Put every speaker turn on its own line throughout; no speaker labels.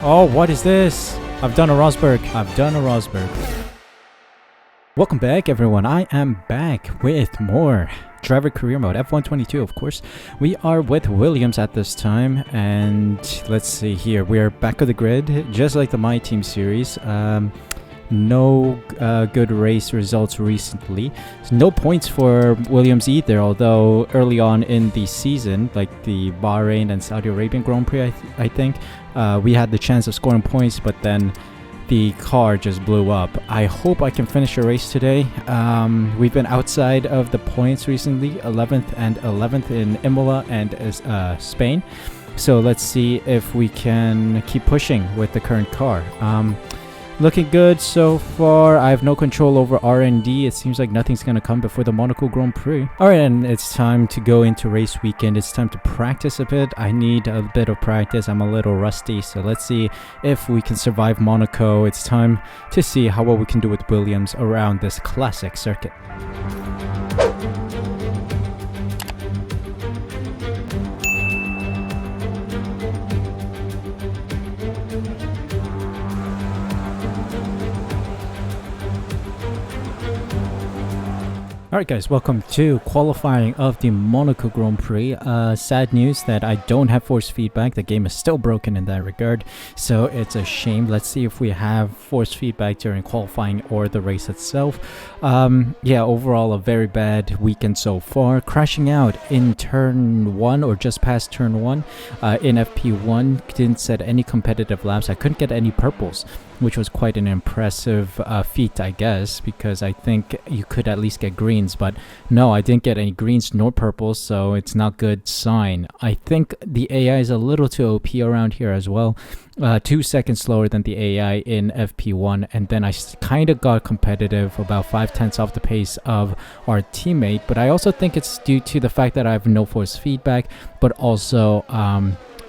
Oh, what is this? I've done a Rosberg. Welcome back, everyone. I am back with more driver career mode, F122, of course. We are with Williams at this time, and let's see here. We are back of the grid, just like the My Team series. No good race results recently. No points for Williams either, although early on in the season, like the Bahrain and Saudi Arabian Grand Prix, I think, we had the chance of scoring points, but then the car just blew up. I hope I can finish a race today. We've been outside of the points recently, 11th and 11th in Imola and Spain. So let's see if we can keep pushing with the current car. Looking good so far. I have no control over R&D. It seems like nothing's going to come before the Monaco Grand Prix. Alright, and it's time to go into race weekend. It's time to practice a bit. I need a bit of practice. I'm a little rusty, so let's see if we can survive Monaco. It's time to see how well we can do with Williams around this classic circuit. Alright guys, welcome to qualifying of the Monaco Grand Prix. Sad news that I don't have force feedback. The game is still broken in that regard, so it's a shame. Let's see if we have force feedback during qualifying or the race itself. Yeah, overall a very bad weekend so far. Crashing out in turn 1 or just past turn 1 in FP1. Didn't set any competitive laps. I couldn't get any purples, which was quite an impressive feat, I guess, because I think you could at least get greens, but no, I didn't get any greens nor purples, so it's not good sign. I think the AI is a little too OP around here as well. 2 seconds slower than the AI in FP1, and then I kind of got competitive, about 5/10 off the pace of our teammate, but I also think it's due to the fact that I have no force feedback, but also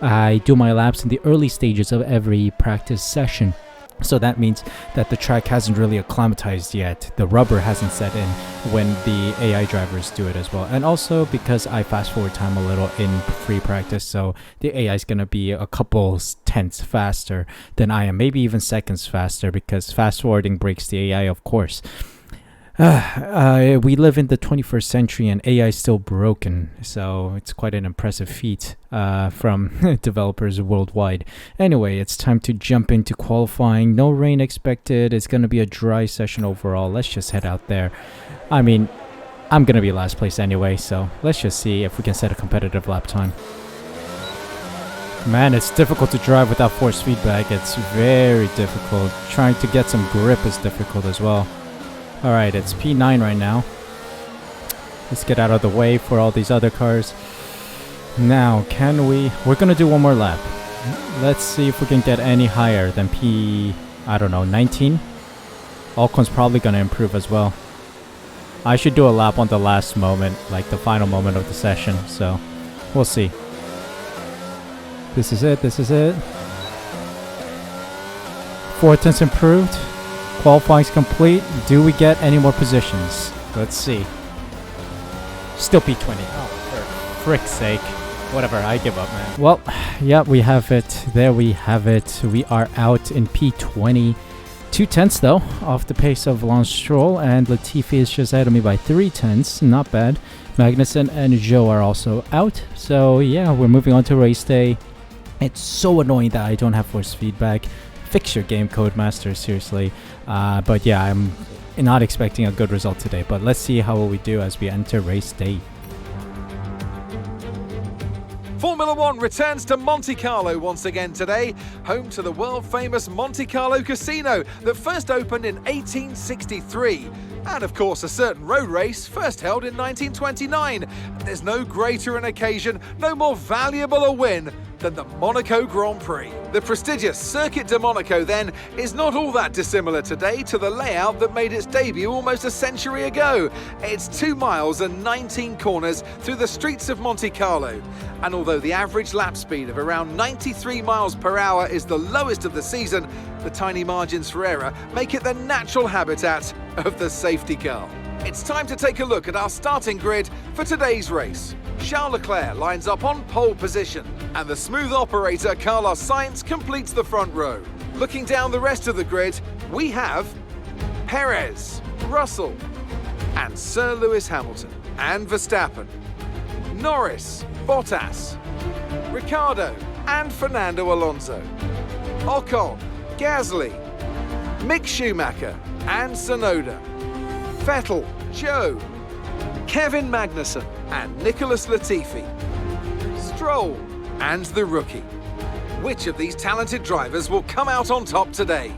I do my laps in the early stages of every practice session. So that means that the track hasn't really acclimatized yet. The rubber hasn't set in when the AI drivers do it as well. And also because I fast forward time a little in free practice, so the AI is going to be a couple tenths faster than I am. Maybe even seconds faster, because fast forwarding breaks the AI, of course. We live in the 21st century and AI is still broken, so it's quite an impressive feat from developers worldwide. Anyway, it's time to jump into qualifying. No rain expected. It's going to be a dry session overall. Let's just head out there. I mean, I'm going to be last place anyway, so let's just see if we can set a competitive lap time. Man, it's difficult to drive without force feedback. It's very difficult. Trying to get some grip is difficult as well. Alright, it's P9 right now. Let's get out of the way for all these other cars. Now, we're gonna do one more lap. Let's see if we can get any higher than I don't know, 19? Alcon's probably gonna improve as well. I should do a lap on the last moment, like the final moment of the session, so we'll see. This is it. 4/10 improved. Qualifying's complete. Do we get any more positions? Let's see. Still P20. Oh, for frick's sake. Whatever, I give up, man. Well, yeah, we have it. There we have it. We are out in P20. 2/10 though, off the pace of Lance Stroll, and Latifi is just ahead of me by 3/10. Not bad. Magnussen and Joe are also out. So yeah, we're moving on to race day. It's so annoying that I don't have force feedback. Fix your game, Codemaster, seriously. But yeah, I'm not expecting a good result today, but let's see how we do as we enter race day.
Formula One returns to Monte Carlo once again today, home to the world-famous Monte Carlo Casino that first opened in 1863. And of course, a certain road race first held in 1929. There's no greater an occasion, no more valuable a win than the Monaco Grand Prix. The prestigious Circuit de Monaco, then, is not all that dissimilar today to the layout that made its debut almost a century ago. It's 2 miles and 19 corners through the streets of Monte Carlo. And although the average lap speed of around 93 miles per hour is the lowest of the season, the tiny margins for error make it the natural habitat of the safety car. It's time to take a look at our starting grid for today's race. Charles Leclerc lines up on pole position, and the smooth operator Carlos Sainz completes the front row. Looking down the rest of the grid, we have Perez, Russell, and Sir Lewis Hamilton, and Verstappen, Norris, Bottas, Ricciardo, and Fernando Alonso, Ocon, Gasly, Mick Schumacher, and Tsunoda, Vettel, Joe, Kevin Magnussen, and Nicholas Latifi, Stroll, and the rookie. Which of these talented drivers will come out on top today?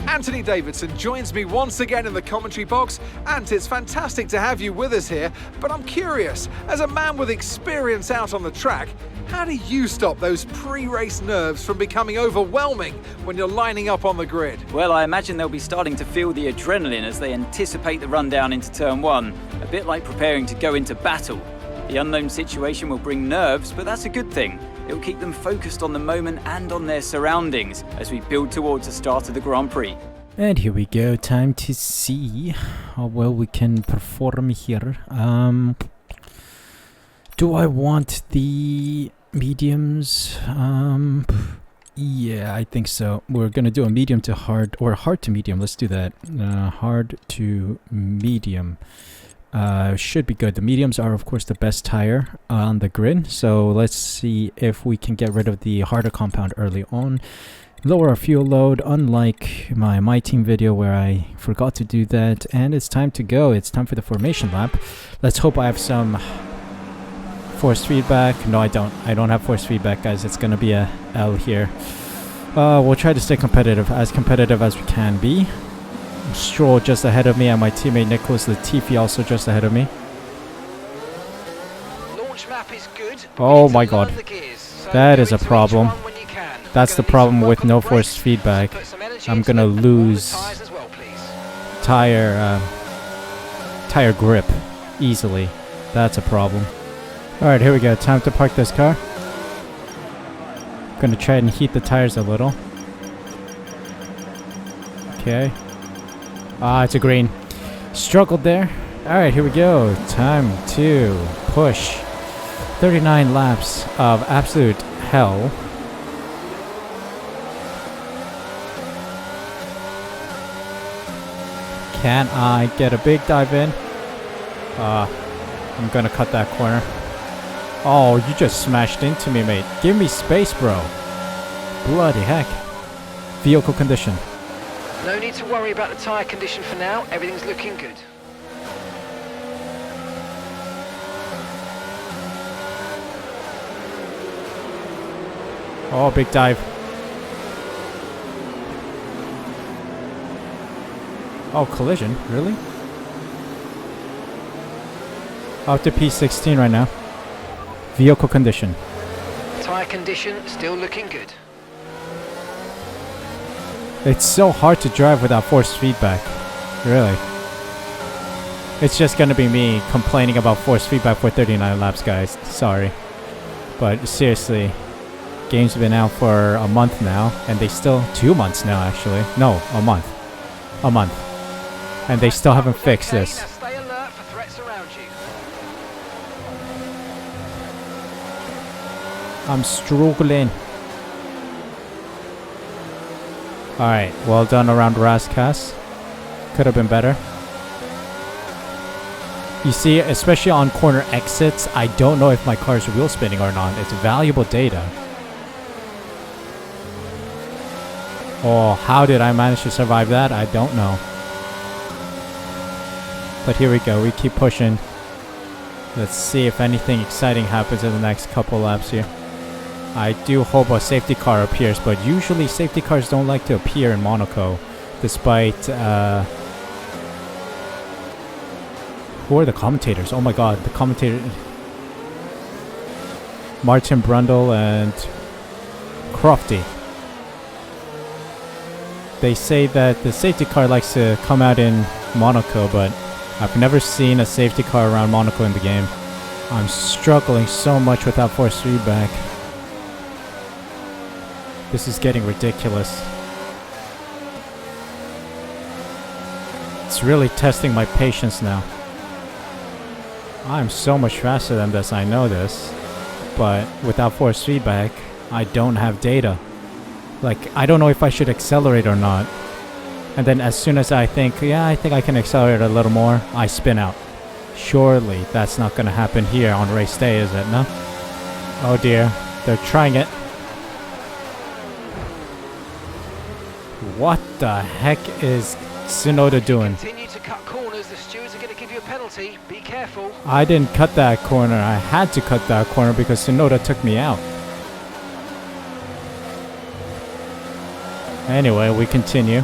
Anthony Davidson joins me once again in the commentary box, and it's fantastic to have you with us here, but I'm curious, as a man with experience out on the track, how do you stop those pre-race nerves from becoming overwhelming when you're lining up on the grid?
Well, I imagine they'll be starting to feel the adrenaline as they anticipate the rundown into turn one, a bit like preparing to go into battle. The unknown situation will bring nerves, but that's a good thing. It'll keep them focused on the moment and on their surroundings as we build towards the start of the Grand Prix.
And here we go, time to see how well we can perform here. Do I want the mediums? Yeah, I think so. We're gonna do a medium to hard, or hard to medium. Let's do that. Hard to medium. Should be good. The mediums are, of course, the best tire on the grid. So let's see if we can get rid of the harder compound early on. Lower our fuel load, unlike my team video where I forgot to do that. And it's time to go. It's time for the formation lap. Let's hope I have some force feedback. No, I don't. I don't have force feedback, guys. It's gonna be a L here. We'll try to stay competitive as we can be. Stroll just ahead of me, and my teammate Nicholas Latifi also just ahead of me.
Launch map is good.
Oh my god. That is a problem. That's the problem with no force feedback. I'm gonna lose tire grip easily. That's a problem. Alright, here we go. Time to park this car. Gonna try and heat the tires a little. Okay. Ah, it's a green. Struggled there. Alright, here we go. Time to push. 39 laps of absolute hell. Can I get a big dive in? I'm gonna cut that corner. Oh, you just smashed into me, mate. Give me space, bro. Bloody heck. Vehicle condition.
No need to worry about the tyre condition for now. Everything's looking good.
Oh, big dive. Oh, collision? Really? Up to P16 right now. Vehicle condition.
Tyre condition still looking good.
It's so hard to drive without force feedback. Really. It's just gonna be me complaining about force feedback for 39 laps, guys. Sorry. But seriously, game's been out for a month now, and they still... 2 months now, actually. No, a month. A month. And they still haven't fixed this.
Now stay alert for threats around you.
I'm struggling. Alright, well done around Raskas. Could have been better. You see, especially on corner exits, I don't know if my car's wheel spinning or not. It's valuable data. Oh, how did I manage to survive that? I don't know. But here we go, we keep pushing. Let's see if anything exciting happens in the next couple laps here. I do hope a safety car appears, but usually safety cars don't like to appear in Monaco, despite... Who are the commentators? Oh my god, the commentator... Martin Brundle and Crofty. They say that the safety car likes to come out in Monaco, but I've never seen a safety car around Monaco in the game. I'm struggling so much without force feedback. This is getting ridiculous. It's is really testing my patience now. I'm so much faster than this, I know this. But without force feedback, I don't have data. Like, I don't know if I should accelerate or not. And then as soon as I think, yeah, I think I can accelerate a little more, I spin out. Surely that's not gonna happen here on race day, is it? No? Oh dear, they're trying it. What the heck is Tsunoda doing?
Continue to cut corners. The stewards are going to give you a penalty. Be careful.
I didn't cut that corner. I had to cut that corner because Tsunoda took me out. Anyway, we continue.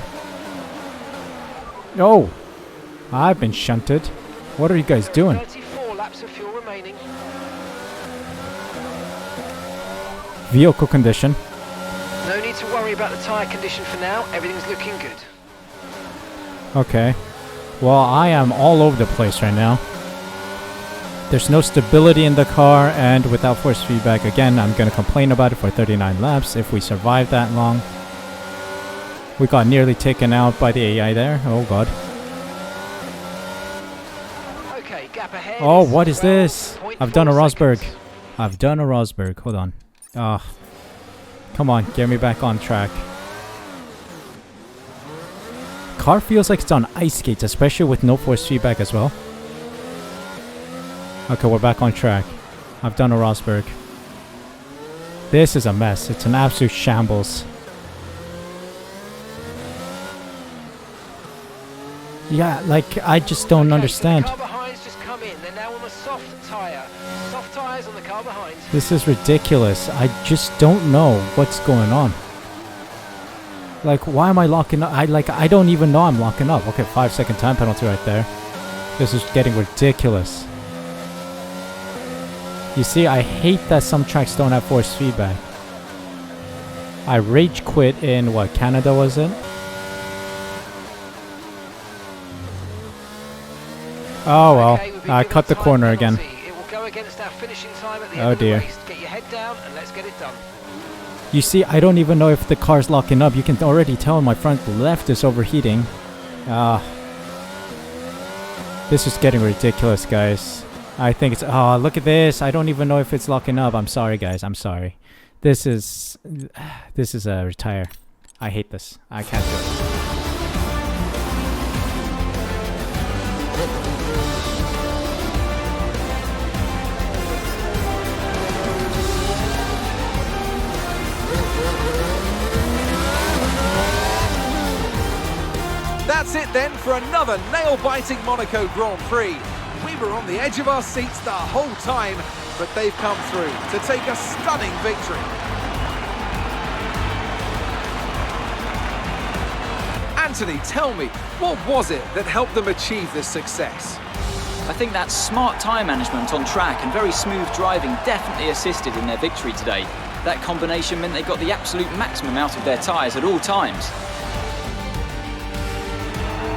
Oh! I've been shunted. What are you guys doing?
34 laps of fuel remaining.
Vehicle condition.
No need to worry about the tyre condition for now. Everything's looking good.
Okay. Well, I am all over the place right now. There's no stability in the car, and without force feedback, again, I'm going to complain about it for 39 laps if we survive that long. We got nearly taken out by the AI there. Oh, God.
Okay, gap ahead.
Oh, what is this?
12.4
I've done a Rosberg.
seconds.
I've done a Rosberg. Hold on. Ah. Come on, get me back on track. Car feels like it's on ice skates, especially with no force feedback as well. Okay, we're back on track. I've done a Rosberg. This is a mess. It's an absolute shambles. Yeah, like, I just don't understand.
The car behind's just come in. They're now on a soft tyre. Soft tyres on the car behind.
This is ridiculous. I just don't know what's going on. Like, why am I locking up? I don't even know I'm locking up. Okay, 5-second time penalty right there. This is getting ridiculous. You see, I hate that some tracks don't have force feedback. I rage quit in, what, Canada was it? Oh well,
Okay, we've been
I
given
cut
a
the
time
corner again.
penalty. It will go against our finishing time at the
Oh
end of the
dear.
race. Get your head down and let's get it done.
You see, I don't even know if the car's locking up. You can already tell my front left is overheating. This is getting ridiculous, guys. I think it's... Oh, look at this. I don't even know if it's locking up. I'm sorry, guys. I'm sorry. This is a retire. I hate this. I can't do it.
That's it then for another nail-biting Monaco Grand Prix. We were on the edge of our seats the whole time, but they've come through to take a stunning victory. Anthony, tell me, what was it that helped them achieve this success?
I think that smart tyre management on track and very smooth driving definitely assisted in their victory today. That combination meant they got the absolute maximum out of their tyres at all times.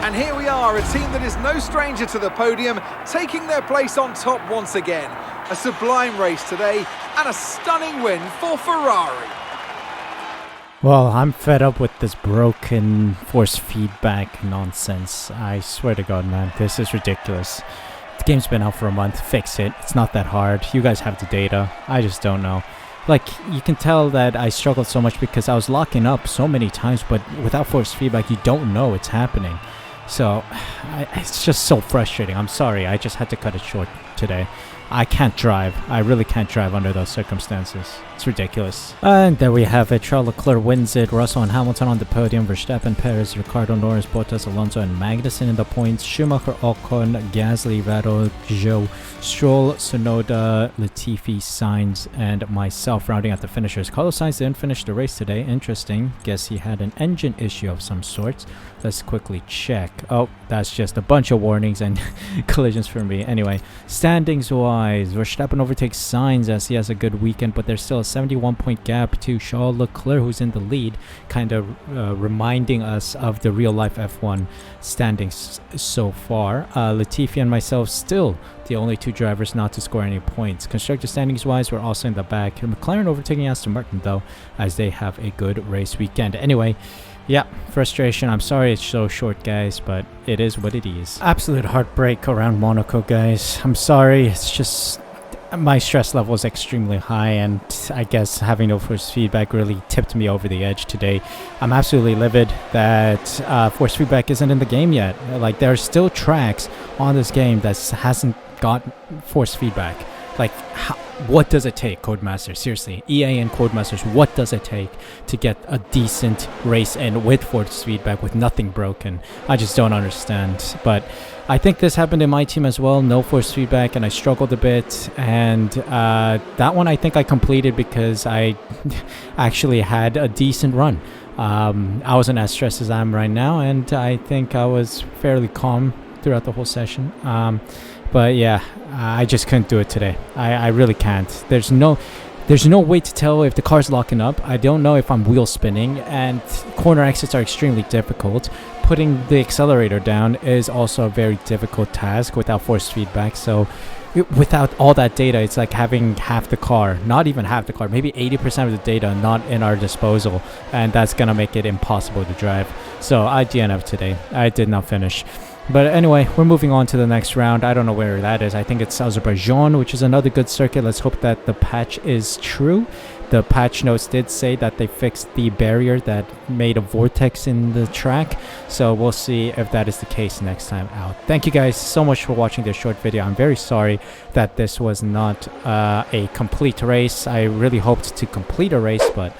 And here we are, a team that is no stranger to the podium, taking their place on top once again. A sublime race today, and a stunning win for Ferrari.
Well, I'm fed up with this broken force feedback nonsense. I swear to God, man, this is ridiculous. The game's been out for a month. Fix it. It's not that hard. You guys have the data. I just don't know. Like, you can tell that I struggled so much because I was locking up so many times, but without force feedback, you don't know it's happening. So, it's just so frustrating. I'm sorry. I just had to cut it short today. I can't drive. I really can't drive under those circumstances. It's ridiculous. And there we have it. Charles Leclerc wins it. Russell and Hamilton on the podium. Verstappen, Perez, Ricardo, Norris, Bottas, Alonso, and Magnussen in the points. Schumacher, Ocon, Gasly, Vettel, Zhou, Stroll, Tsunoda, Latifi, Sainz, and myself rounding out the finishers. Carlos Sainz didn't finish the race today. Interesting. Guess he had an engine issue of some sort. Let's quickly check. Oh, that's just a bunch of warnings and collisions for me. Anyway, standings-wise, Verstappen overtakes Sainz as he has a good weekend, but there's still a 71-point gap to Charles Leclerc, who's in the lead, kind of reminding us of the real-life F1 standings so far. Latifi and myself still the only two drivers not to score any points. Constructor standings-wise, we're also in the back. McLaren overtaking Aston Martin, though, as they have a good race weekend. Anyway, yeah, frustration. I'm sorry it's so short, guys, but it is what it is. Absolute heartbreak around Monaco, guys. I'm sorry. It's just my stress level is extremely high, and I guess having no force feedback really tipped me over the edge today. I'm absolutely livid that force feedback isn't in the game yet. Like, there are still tracks on this game that hasn't got force feedback. Like, what does it take, Codemasters? Seriously, EA and Codemasters, what does it take to get a decent race in with force feedback with nothing broken? I just don't understand. But I think this happened in my team as well, no force feedback, and I struggled a bit. And that one I think I completed because I actually had a decent run. I wasn't as stressed as I am right now, and I think I was fairly calm throughout the whole session. But yeah, I just couldn't do it today. I really can't. There's no way to tell if the car's locking up. I don't know if I'm wheel spinning, and corner exits are extremely difficult. Putting the accelerator down is also a very difficult task without force feedback. So without all that data, it's like having half the car, not even half the car, maybe 80% of the data not in our disposal, and that's gonna make it impossible to drive. So I DNF'd today. I did not finish. But anyway, we're moving on to the next round. I don't know where that is. I think it's Azerbaijan, which is another good circuit. Let's hope that the patch is true. The patch notes did say that they fixed the barrier that made a vortex in the track. So we'll see if that is the case next time out. Thank you guys so much for watching this short video. I'm very sorry that this was not a complete race. I really hoped to complete a race, but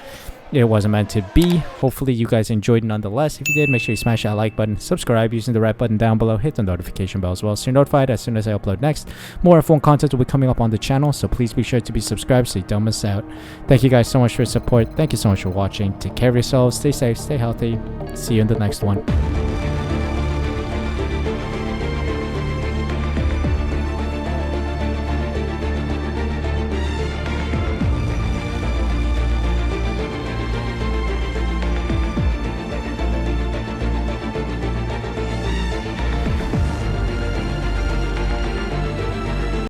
it wasn't meant to be. Hopefully you guys enjoyed nonetheless. If you did, make sure you smash that like button, subscribe using the red button down below, hit the notification bell as well so you're notified as soon as I upload next. More F1 content will be coming up on the channel, so please be sure to be subscribed so you don't miss out. Thank you guys so much for your support. Thank you so much for watching. Take care of yourselves, stay safe, stay healthy. See you in the next one.